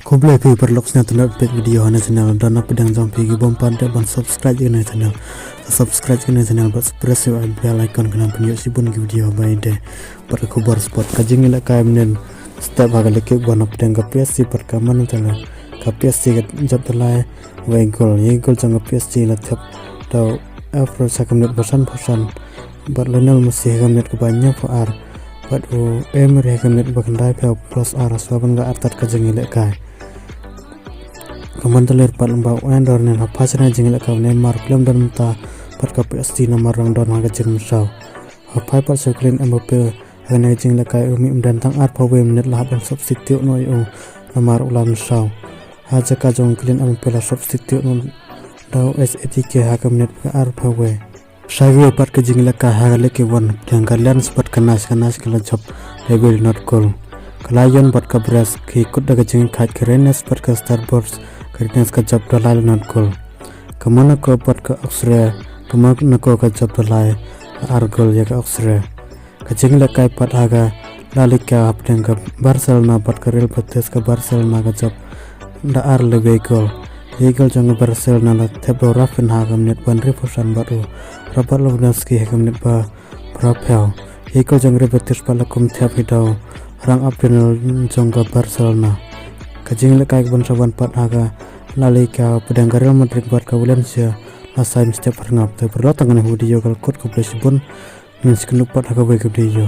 Kublai pi perloksnya tanda update video hana channel dan pedang jampi gi bom panda ban subscribe gina channel buat press bell icon kena penyo sibun gi video bai de per khabar spot kajing ila kai menen step agale ke ban pedang ka PSC per kaman tala ka PSC jab talai wai gol ye gol chang PSC la thap tau afro sakamnet basan bar lenal masih kamnet ke banyak ar but emer kamnet bakandai plus ar saban ga artat kajing ila kai kemantalir pat lembau endor nen hapasna jingla kawne mar film dan mta pat ka PST nomor rang don haga jing saw hapai pat seklin Mbappe hana jingla kai umi dan tang ar pawe menit lah dan substitute no yo nomor ulam saw haja ka jong klin Mbappe la substitute no daw SATK haga menit ka ar pawe Shagwe pat ka jingla ka haga leke won dan kalian sempat kanas kala job they will not call kalayon pat ka bras ki kut daga jing khat kerenes pat ka starboards karena kajab dalai not gol kemana ko pat ke Australia kemana ko kajab dalai argol ya ke Australia kajing la kai pat haga lalika apdeng ke Barcelona pat ke Real Betis ke Barcelona kajab da ar lebe gol gol jang Barcelona la tebro rafin haga menit ban reposan baru Robert Lewandowski haga menit ba propel gol jang Real Betis palakum tiap hidau rang apdeng jang ke Barcelona kajing le kai bon saban pat haga lalika pedang Real Madrid buat ka Valencia last time step ngap te perlo tangan video kal kod ko play sibun min skenuk pat haga bai video